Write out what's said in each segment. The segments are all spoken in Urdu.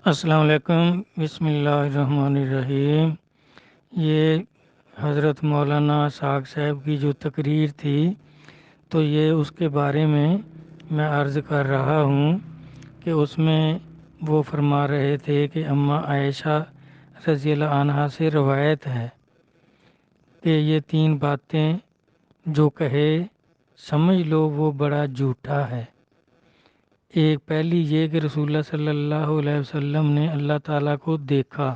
السلام علیکم، بسم اللہ الرحمن الرحیم۔ یہ حضرت مولانا اسحاق صاحب کی جو تقریر تھی تو یہ اس کے بارے میں عرض کر رہا ہوں کہ اس میں وہ فرما رہے تھے کہ اماں عائشہ رضی اللہ عنہا سے روایت ہے کہ یہ 3 باتیں جو کہے سمجھ لو وہ بڑا جھوٹا ہے۔ ایک پہلی یہ کہ رسول اللہ صلی اللہ علیہ وسلم نے اللہ تعالیٰ کو دیکھا۔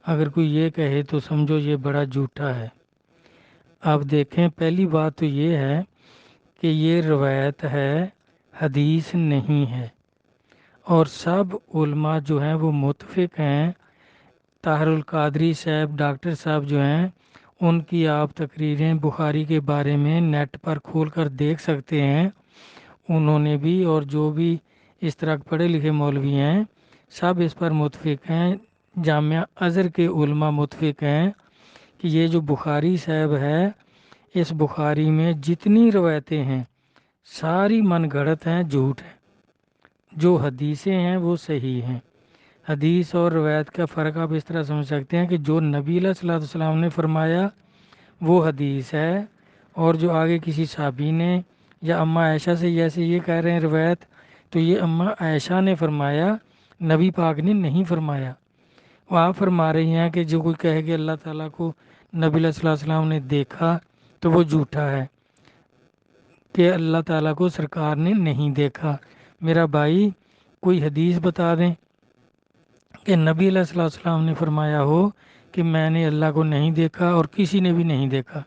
اگر کوئی یہ کہے تو سمجھو یہ بڑا جھوٹا ہے۔ اب دیکھیں، پہلی بات تو یہ ہے کہ یہ روایت ہے، حدیث نہیں ہے، اور سب علماء جو ہیں وہ متفق ہیں۔ طاہر القادری صاحب، ڈاکٹر صاحب جو ہیں، ان کی آپ تقریریں بخاری کے بارے میں نیٹ پر کھول کر دیکھ سکتے ہیں۔ انہوں نے بھی اور جو بھی اس طرح پڑھے لکھے مولوی ہیں سب اس پر متفق ہیں۔ جامعہ ازہر کے علماء متفق ہیں کہ یہ جو بخاری صاحب ہے، اس بخاری میں جتنی روایتیں ہیں ساری من گھڑت ہیں، جھوٹ ہیں۔ جو حدیثیں ہیں وہ صحیح ہیں۔ حدیث اور روایت کا فرق آپ اس طرح سمجھ سکتے ہیں کہ جو نبی علیہ الصلوۃ والسلام نے فرمایا وہ حدیث ہے، اور جو آگے کسی صحابی نے یا اماں عائشہ سے جیسے یہ کہہ رہے ہیں روایت، تو یہ اماں عائشہ نے فرمایا، نبی پاک نے نہیں فرمایا۔ وہ آپ فرما رہی ہیں کہ جو کوئی کہے کہ اللہ تعالیٰ کو نبی علیہ الصلوۃ والسلام نے دیکھا تو وہ جھوٹا ہے، کہ اللہ تعالیٰ کو سرکار نے نہیں دیکھا۔ میرا بھائی کوئی حدیث بتا دیں کہ نبی علیہ الصلوۃ والسلام نے فرمایا ہو کہ میں نے اللہ کو نہیں دیکھا اور کسی نے بھی نہیں دیکھا۔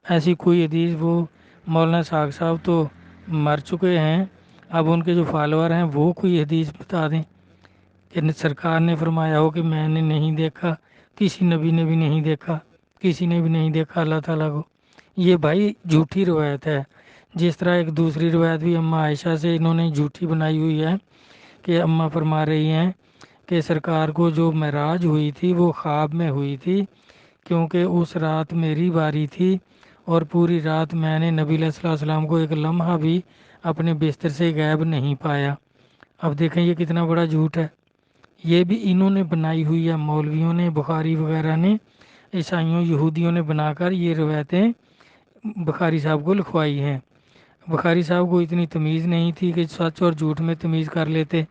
ایسی کوئی حدیث، وہ مولانا اسحاق صاحب تو مر چکے ہیں، اب ان کے جو فالوور ہیں وہ کوئی حدیث بتا دیں کہ سرکار نے فرمایا ہو کہ میں نے نہیں دیکھا، کسی نبی نے بھی نہیں دیکھا، کسی نے بھی نہیں دیکھا اللہ تعالیٰ کو۔ یہ بھائی جھوٹی روایت ہے۔ جس طرح ایک دوسری روایت بھی اماں عائشہ سے انہوں نے جھوٹی بنائی ہوئی ہے کہ اماں فرما رہی ہیں کہ سرکار کو جو معراج ہوئی تھی وہ خواب میں ہوئی تھی، کیونکہ اس رات میری باری تھی اور پوری رات میں نے نبی علیہ الصلوۃ والسلام کو ایک لمحہ بھی اپنے بستر سے غائب نہیں پایا۔ اب دیکھیں یہ کتنا بڑا جھوٹ ہے۔ یہ بھی انہوں نے بنائی ہوئی ہے، مولویوں نے، بخاری وغیرہ نے، عیسائیوں یہودیوں نے بنا کر یہ روایتیں بخاری صاحب کو لکھوائی ہیں۔ بخاری صاحب کو اتنی تمیز نہیں تھی کہ سچ اور جھوٹ میں تمیز کر لیتے،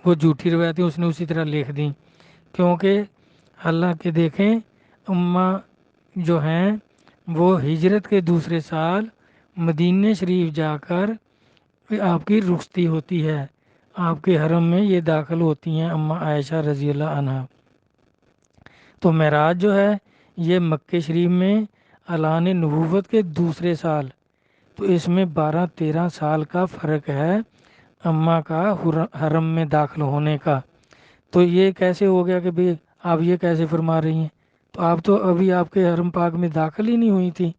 وہ جھوٹی روایتیں اس نے اسی طرح لکھ دیں، کیونکہ حالانکہ دیکھیں اماں جو ہیں وہ ہجرت کے دوسرے سال مدینہ شریف جا کر آپ کی رخصتی ہوتی ہے، آپ کے حرم میں یہ داخل ہوتی ہیں اماں عائشہ رضی اللہ عنہا۔ تو معراج جو ہے یہ مکہ شریف میں اعلان نبوت کے دوسرے سال، تو اس میں 12-13 سال کا فرق ہے اماں کا حرم میں داخل ہونے کا۔ تو یہ کیسے ہو گیا کہ بھئی آپ یہ کیسے فرما رہی ہیں؟ تو آپ تو ابھی آپ کے حرم پاک میں داخل ہی نہیں ہوئی تھی،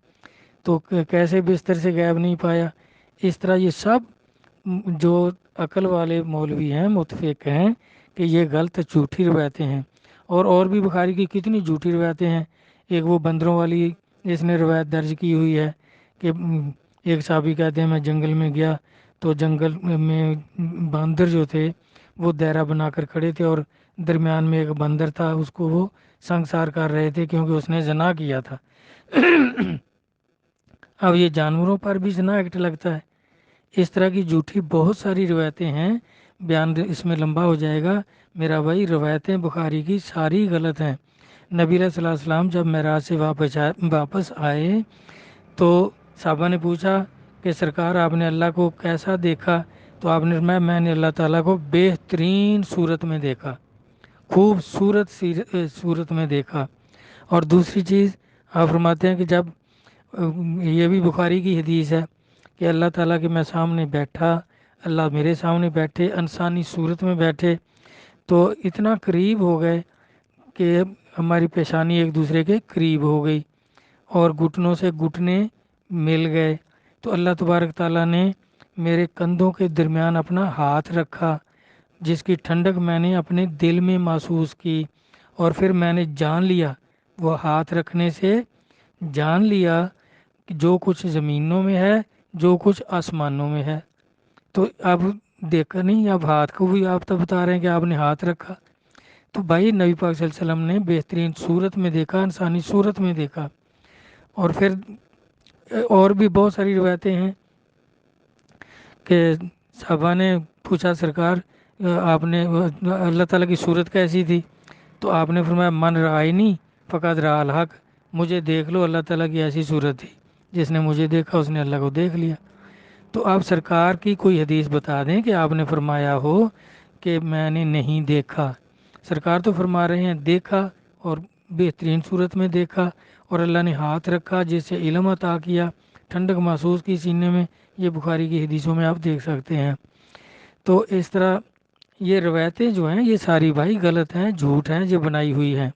تو کیسے بستر سے غائب نہیں پایا؟ اس طرح یہ سب جو عقل والے مولوی ہیں متفق ہیں کہ یہ غلط جھوٹی روایتیں ہیں۔ اور بھی بخاری کی کتنی جھوٹی روایتیں ہیں۔ ایک وہ بندروں والی اس نے روایت درج کی ہوئی ہے کہ ایک صحابی کہتے ہیں میں جنگل میں گیا تو جنگل میں باندر جو تھے وہ دائرہ بنا کر کھڑے تھے، اور درمیان میں ایک بندر تھا، اس کو وہ سنگسار کر رہے تھے کیونکہ اس نے زنا کیا تھا۔ اب یہ جانوروں پر بھی زنا ایکٹ لگتا ہے۔ اس طرح کی جھوٹی بہت ساری روایتیں ہیں، بیان اس میں لمبا ہو جائے گا میرا بھائی۔ روایتیں بخاری کی ساری غلط ہیں۔ نبی علیہ الصلوۃ والسلام جب معراج سے واپس آئے تو صحابہ نے پوچھا کہ سرکار آپ نے اللہ کو کیسا دیکھا؟ تو آپ نے فرمایا میں نے اللہ تعالیٰ کو بہترین صورت میں دیکھا، خوبصورت صورت میں دیکھا۔ اور دوسری چیز آپ فرماتے ہیں کہ جب یہ بھی بخاری کی حدیث ہے کہ اللہ تعالیٰ کے میں سامنے بیٹھا، اللہ میرے سامنے بیٹھے، انسانی صورت میں بیٹھے، تو اتنا قریب ہو گئے کہ ہماری پیشانی ایک دوسرے کے قریب ہو گئی اور گھٹنوں سے گھٹنے مل گئے۔ تو اللہ تبارک تعالیٰ نے میرے کندھوں کے درمیان اپنا ہاتھ رکھا، جس کی ٹھنڈک میں نے اپنے دل میں محسوس کی، اور پھر میں نے جان لیا، وہ ہاتھ رکھنے سے جان لیا کہ جو کچھ زمینوں میں ہے، جو کچھ آسمانوں میں ہے۔ تو اب دیکھا نہیں, اب ہاتھ کو بھی آپ تو بتا رہے ہیں کہ آپ نے ہاتھ رکھا. تو بھائی نبی پاک صلی اللہ علیہ وسلم نے بہترین صورت میں دیکھا, انسانی صورت میں دیکھا. اور پھر اور بھی بہت ساری روایتیں ہیں کہ صحابہ نے پوچھا سرکار آپ نے اللہ تعالیٰ کی صورت کیسی تھی؟ تو آپ نے فرمایا من رآنی فقط رأى الحق, مجھے دیکھ لو, اللہ تعالیٰ کی ایسی صورت تھی, جس نے مجھے دیکھا اس نے اللہ کو دیکھ لیا. تو آپ سرکار کی کوئی حدیث بتا دیں کہ آپ نے فرمایا ہو کہ میں نے نہیں دیکھا. سرکار تو فرما رہے ہیں دیکھا, اور بہترین صورت میں دیکھا, اور اللہ نے ہاتھ رکھا جس سے علم عطا کیا, ٹھنڈک محسوس کی سینے میں. یہ بخاری کی حدیثوں میں آپ دیکھ سکتے ہیں. تو اس طرح یہ روایتیں جو ہیں یہ ساری بھائی غلط ہیں, جھوٹ ہیں, جو بنائی ہوئی ہیں.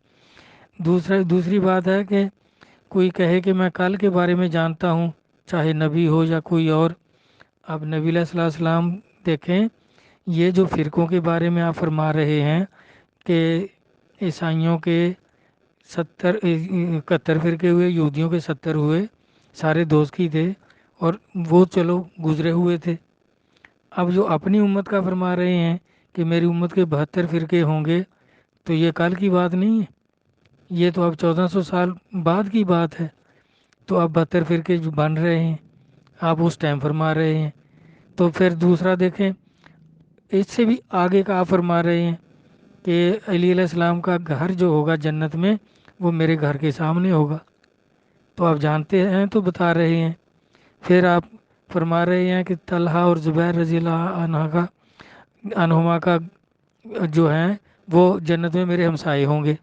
دوسری بات ہے کہ کوئی کہے کہ میں کل کے بارے میں جانتا ہوں, چاہے نبی ہو یا کوئی اور. اب نبی علیہ الصلوۃ والسلام دیکھیں, یہ جو فرقوں کے بارے میں آپ فرما رہے ہیں کہ عیسائیوں کے 71 فرقے ہوئے, یہودیوں کے 70 ہوئے, سارے دوست ہی تھے, اور وہ چلو گزرے ہوئے تھے. اب جو اپنی امت کا فرما رہے ہیں کہ میری امت کے 72 فرقے ہوں گے, تو یہ کل کی بات نہیں ہے, یہ تو اب 1400 سال بعد کی بات ہے. تو اب 72 فرقے جو بن رہے ہیں آپ اس ٹائم فرما رہے ہیں. تو پھر دوسرا دیکھیں, اس سے بھی آگے کا آپ فرما رہے ہیں کہ علی علیہ السلام کا گھر جو ہوگا جنت میں وہ میرے گھر کے سامنے ہوگا. تو آپ جانتے ہیں تو بتا رہے ہیں. پھر آپ فرما رہے ہیں کہ طلحہ اور زبیر رضی اللہ عنہما کا جو ہیں وہ جنت میں میرے ہمسائے ہوں گے.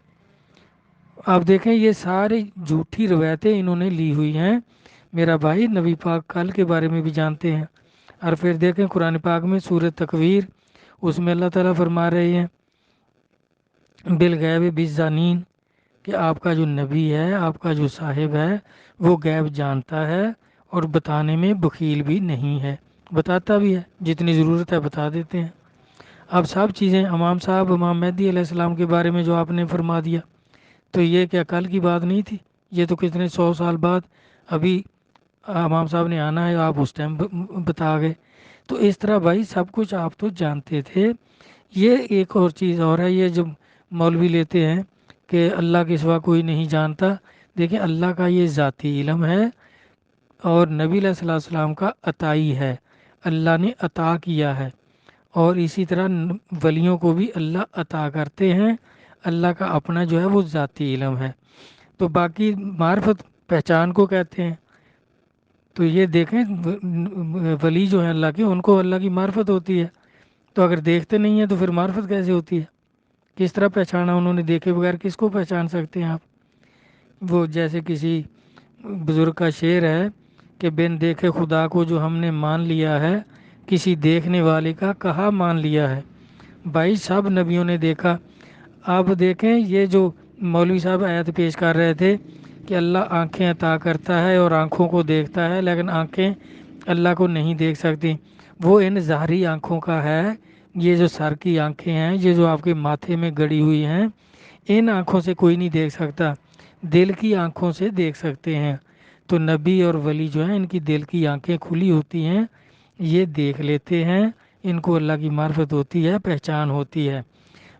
آپ دیکھیں یہ ساری جھوٹی روایتیں انہوں نے لی ہوئی ہیں. میرا بھائی نبی پاک کل کے بارے میں بھی جانتے ہیں. اور پھر دیکھیں قرآن پاک میں سورۃ تکویر, اس میں اللہ تعالیٰ فرما رہے ہیں بالغیب بالظانین, کہ آپ کا جو نبی ہے, آپ کا جو صاحب ہے, وہ غیب جانتا ہے اور بتانے میں بخیل بھی نہیں ہے, بتاتا بھی ہے, جتنی ضرورت ہے بتا دیتے ہیں. اب سب چیزیں امام صاحب امام مہدی علیہ السلام کے بارے میں جو آپ نے فرما دیا, تو یہ کیا کل کی بات نہیں تھی؟ یہ تو کتنے 100 سال بعد ابھی امام صاحب نے آنا ہے, آپ اس ٹائم بتا گئے. تو اس طرح بھائی سب کچھ آپ تو جانتے تھے. یہ ایک اور چیز اور ہے, یہ جو مولوی لیتے ہیں کہ اللہ کے سوا کوئی نہیں جانتا. دیکھیں اللہ کا یہ ذاتی علم ہے, اور نبی علیہ الصلوۃ والسلام کا عطائی ہے, اللہ نے عطا کیا ہے. اور اسی طرح ولیوں کو بھی اللہ عطا کرتے ہیں. اللہ کا اپنا جو ہے وہ ذاتی علم ہے. تو باقی معرفت پہچان کو کہتے ہیں. تو یہ دیکھیں ولی جو ہیں اللہ کے, ان کو اللہ کی معرفت ہوتی ہے. تو اگر دیکھتے نہیں ہیں تو پھر معرفت کیسے ہوتی ہے؟ کس طرح پہچانا انہوں نے؟ دیکھے بغیر کس کو پہچان سکتے ہیں آپ؟ وہ جیسے کسی بزرگ کا شعر ہے کہ بن دیکھے خدا کو جو ہم نے مان لیا ہے, کسی دیکھنے والے کا کہاں مان لیا ہے. بھائی سب نبیوں نے دیکھا. آپ دیکھیں یہ جو مولوی صاحب آیت پیش کر رہے تھے کہ اللہ آنکھیں عطا کرتا ہے اور آنکھوں کو دیکھتا ہے, لیکن آنکھیں اللہ کو نہیں دیکھ سکتی. وہ ان ظاہری آنکھوں کا ہے. یہ جو سر کی آنکھیں ہیں, یہ جو آپ کے ماتھے میں گڑی ہوئی ہیں, ان آنکھوں سے کوئی نہیں دیکھ سکتا, دل کی آنکھوں سے دیکھ سکتے ہیں. تو نبی اور ولی جو ہیں ان کی دل کی آنکھیں کھلی ہوتی ہیں, یہ دیکھ لیتے ہیں, ان کو اللہ کی معرفت ہوتی ہے, پہچان ہوتی ہے.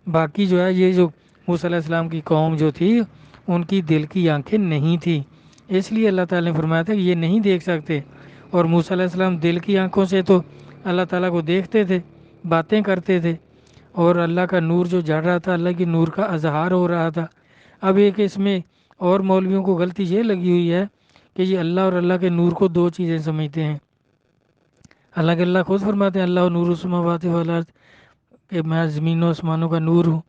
باقی جو ہے یہ جو موسیٰ علیہ السلام کی قوم جو تھی, ان کی دل کی آنکھیں نہیں تھی, اس لیے اللہ تعالیٰ نے فرمایا تھا کہ یہ نہیں دیکھ سکتے. اور موسیٰ علیہ السلام دل کی آنکھوں سے تو اللہ تعالیٰ کو دیکھتے تھے, باتیں کرتے تھے, اور اللہ کا نور جو جھڑ رہا تھا, اللہ کی نور کا اظہار ہو رہا تھا. اب ایک اس میں اور مولویوں کو غلطی یہ لگی ہوئی ہے کہ یہ اللہ اور اللہ کے نور کو دو چیزیں سمجھتے ہیں. حالانکہ اللہ خود فرماتے ہیں اللہ نور السماوات والارض, کہ میں زمین و آسمانوں کا نور ہوں.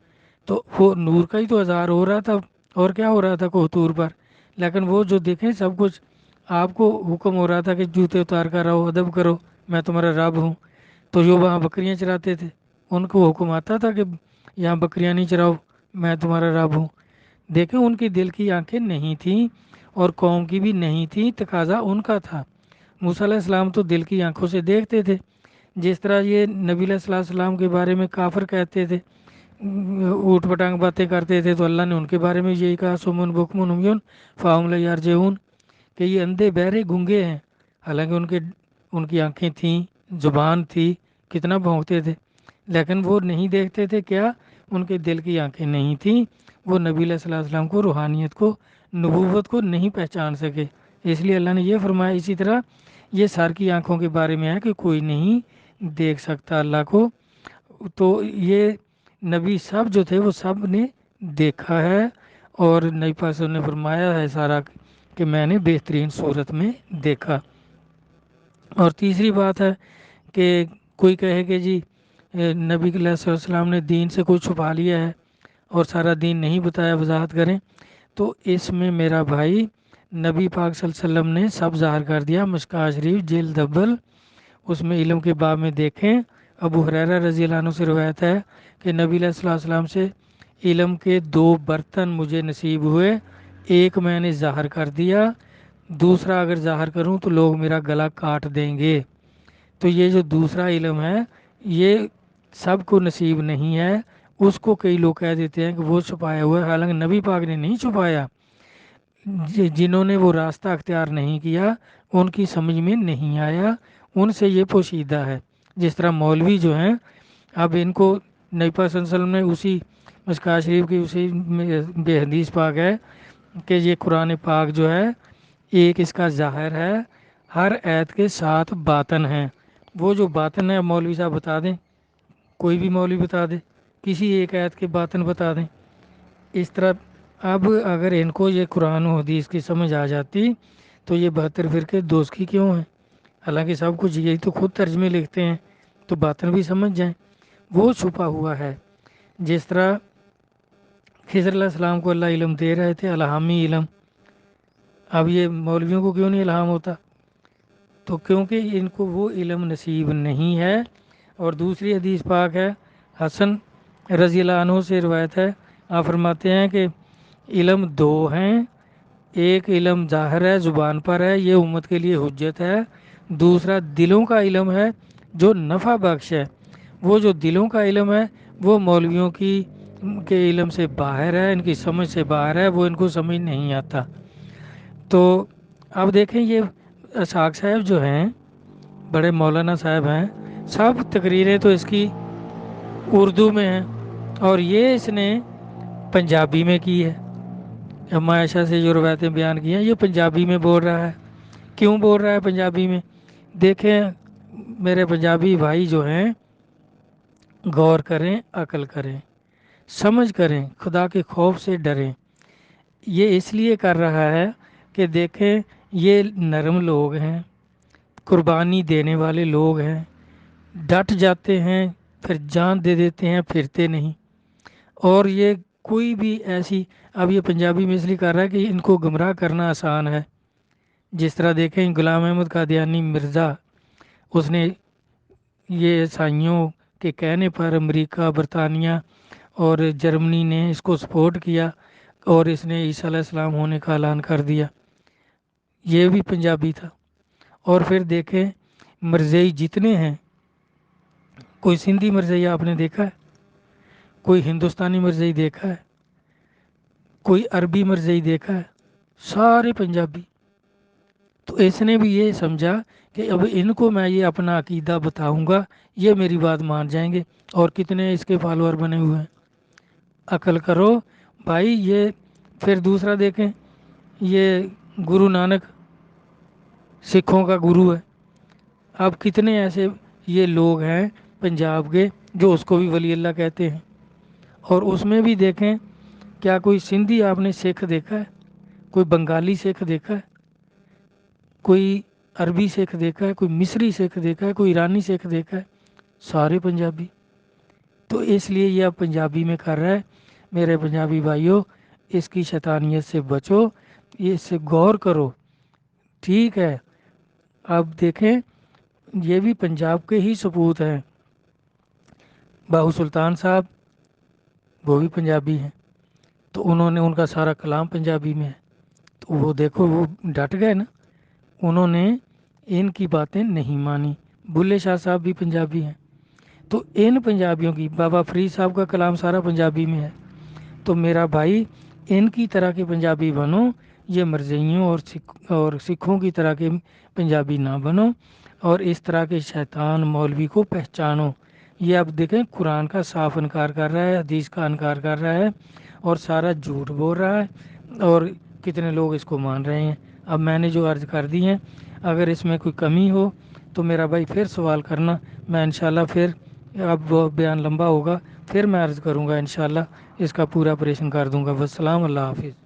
تو وہ نور کا ہی تو اظہار ہو رہا تھا, اور کیا ہو رہا تھا کوہ پر. لیکن وہ جو دیکھیں سب کچھ آپ کو حکم ہو رہا تھا کہ جوتے اتار کر رہو, ادب کرو, میں تمہارا رب ہوں. تو جو وہاں بکریاں چراتے تھے ان کو حکم آتا تھا کہ یہاں بکریاں نہیں چراؤ, میں تمہارا رب ہوں. دیکھیں ان کی دل کی آنکھیں نہیں تھیں, اور قوم کی بھی نہیں تھیں, تقاضا ان کا تھا. موسیٰ علیہ السلام تو دل کی آنکھوں سے دیکھتے تھے. جس طرح یہ نبی علیہ السلام کے بارے میں کافر کہتے تھے, اوٹ پٹانگ باتیں کرتے تھے, تو اللہ نے ان کے بارے میں یہی کہا سمن بکمن عمیون فہم لا یرجعون, کہ یہ اندھے بہرے گونگے ہیں. حالانکہ ان کی آنکھیں تھیں, زبان تھی, کتنا بھونکتے تھے، لیکن وہ نہیں دیکھتے تھے کیا، ان کے دل کی آنکھیں نہیں تھیں، وہ نبی علیہ الصلوۃ والسلام کو، روحانیت کو، نبوت کو نہیں پہچان سکے۔ اس لیے اللہ نے یہ فرمایا۔ اسی طرح یہ سر کی آنکھوں کے بارے میں ہے کہ کوئی نہیں دیکھ سکتا اللہ کو، تو یہ نبی سب جو تھے وہ سب نے دیکھا ہے، اور نبی پاک صلی اللہ علیہ وسلم نے فرمایا ہے سارا کہ میں نے بہترین صورت میں دیکھا۔ اور تیسری بات ہے کہ کوئی کہے کہ جی نبی علیہ السلام نے دین سے کوئی چھپا لیا ہے اور سارا دین نہیں بتایا، وضاحت کریں، تو اس میں میرا بھائی نبی پاک صلی اللہ علیہ وسلم نے سب ظاہر کر دیا۔ مشکوٰۃ شریف جلد اول، اس میں علم کے باب میں دیکھیں، ابو ہریرہ رضی اللہ عنہ سے روایت ہے کہ نبی علیہ السلام سے علم کے 2 برتن مجھے نصیب ہوئے، ایک میں نے ظاہر کر دیا، دوسرا اگر ظاہر کروں تو لوگ میرا گلا کاٹ دیں گے۔ تو یہ جو دوسرا علم ہے یہ سب کو نصیب نہیں ہے، اس کو کئی لوگ کہہ دیتے ہیں کہ وہ چھپایا ہوا ہے، حالانکہ نبی پاک نے نہیں چھپایا۔ جنہوں نے وہ راستہ اختیار نہیں کیا، ان کی سمجھ میں نہیں آیا، ان سے یہ پوشیدہ ہے۔ جس طرح مولوی جو ہیں، اب ان کو نبی پاک صلی اللہ علیہ وسلم نے اسی مشکوٰۃ شریف کی اسی بے حدیث پاک ہے کہ یہ قرآن پاک جو ہے ایک اس کا ظاہر ہے، ہر ایت کے 7 باطن ہیں۔ وہ جو باطن ہے مولوی صاحب بتا دیں، کوئی بھی مولوی بتا دے، کسی ایک ایت کے باطن بتا دیں۔ اس طرح اب اگر ان کو یہ قرآن و حدیث کی سمجھ آ جاتی تو یہ 72 فرقے دوست کی کیوں ہیں؟ حالانکہ سب کچھ یہی تو خود ترجمے لکھتے ہیں، تو باطن بھی سمجھ جائیں۔ وہ چھپا ہوا ہے، جس طرح خضر علیہ السلام کو اللہ علم دے رہے تھے، الہامی علم۔ اب یہ مولویوں کو کیوں نہیں الہام ہوتا؟ تو کیونکہ ان کو وہ علم نصیب نہیں ہے۔ اور دوسری حدیث پاک ہے، حسن رضی اللہ عنہ سے روایت ہے، آپ فرماتے ہیں کہ علم 2 ہیں، ایک علم ظاہر ہے، زبان پر ہے، یہ امت کے لیے حجت ہے، دوسرا دلوں کا علم ہے جو نفع بخش ہے۔ وہ جو دلوں کا علم ہے وہ مولویوں کے علم سے باہر ہے، ان کی سمجھ سے باہر ہے، وہ ان کو سمجھ نہیں آتا۔ تو اب دیکھیں یہ اسحاق صاحب جو ہیں، بڑے مولانا صاحب ہیں، سب تقریریں تو اس کی اردو میں ہیں، اور یہ اس نے پنجابی میں کی ہے۔ اما عائشہ سے جو روایتیں بیان کی ہیں یہ پنجابی میں بول رہا ہے۔ کیوں بول رہا ہے پنجابی میں؟ دیکھیں میرے پنجابی بھائی جو ہیں، غور کریں، عقل کریں، سمجھ کریں، خدا کے خوف سے ڈریں۔ یہ اس لیے کر رہا ہے کہ دیکھیں یہ نرم لوگ ہیں، قربانی دینے والے لوگ ہیں، ڈٹ جاتے ہیں پھر جان دے دیتے ہیں، پھرتے نہیں۔ اور یہ کوئی بھی ایسی، اب یہ پنجابی میں اس لیے کر رہا ہے کہ ان کو گمراہ کرنا آسان ہے۔ جس طرح دیکھیں غلام احمد قادیانی مرزا، اس نے یہ عیسائیوں کے کہنے پر امریکہ، برطانیہ اور جرمنی نے اس کو سپورٹ کیا، اور اس نے عیسیٰ علیہ السلام ہونے کا اعلان کر دیا، یہ بھی پنجابی تھا۔ اور پھر دیکھیں مرزئی جتنے ہیں، کوئی سندھی مرزئی آپ نے دیکھا ہے؟ کوئی ہندوستانی مرزئی دیکھا ہے؟ کوئی عربی مرزئی دیکھا ہے؟ سارے پنجابی۔ تو اس نے بھی یہ سمجھا کہ اب ان کو میں یہ اپنا عقیدہ بتاؤں گا، یہ میری بات مان جائیں گے، اور کتنے اس کے فالوور بنے ہوئے ہیں۔ عقل کرو بھائی۔ یہ پھر دوسرا دیکھیں، یہ گرو نانک سکھوں کا گرو ہے۔ اب کتنے ایسے یہ لوگ ہیں پنجاب کے جو اس کو بھی ولی اللہ کہتے ہیں، اور اس میں بھی دیکھیں کیا کوئی سندھی آپ نے سکھ دیکھا ہے؟ کوئی بنگالی سکھ دیکھا ہے؟ کوئی عربی سکھ دیکھا ہے؟ کوئی مصری سکھ دیکھا ہے؟ کوئی ایرانی سکھ دیکھا ہے؟ سارے پنجابی۔ تو اس لیے یہ اب پنجابی میں کر رہا ہے۔ میرے پنجابی بھائیوں، اس کی شیطانیت سے بچو، اس سے غور کرو، ٹھیک ہے؟ اب دیکھیں یہ بھی پنجاب کے ہی سپوت ہیں، باہو سلطان صاحب وہ بھی پنجابی ہیں، تو انہوں نے ان کا سارا کلام پنجابی میں ہے، تو وہ دیکھو وہ ڈٹ گئے نا، انہوں نے ان کی باتیں نہیں مانی۔ بلے شاہ صاحب بھی پنجابی ہیں، تو ان پنجابیوں کی، بابا فرید صاحب کا کلام سارا پنجابی میں ہے۔ تو میرا بھائی ان کی طرح کے پنجابی بنو، یہ مرزائیوں اور سکھوں کی طرح کے پنجابی نہ بنو۔ اور اس طرح کے شیطان مولوی کو پہچانو۔ یہ اب دیکھیں قرآن کا صاف انکار کر رہا ہے، حدیث کا انکار کر رہا ہے اور سارا جھوٹ بول رہا ہے، اور کتنے لوگ اس کو مان رہے ہیں۔ اب میں نے جو عرض کر دی ہیں، اگر اس میں کوئی کمی ہو تو میرا بھائی پھر سوال کرنا، میں انشاءاللہ پھر، اب وہ بیان لمبا ہوگا، پھر میں عرض کروں گا، انشاءاللہ اس کا پورا آپریشن کر دوں گا۔ والسلام، اللہ حافظ۔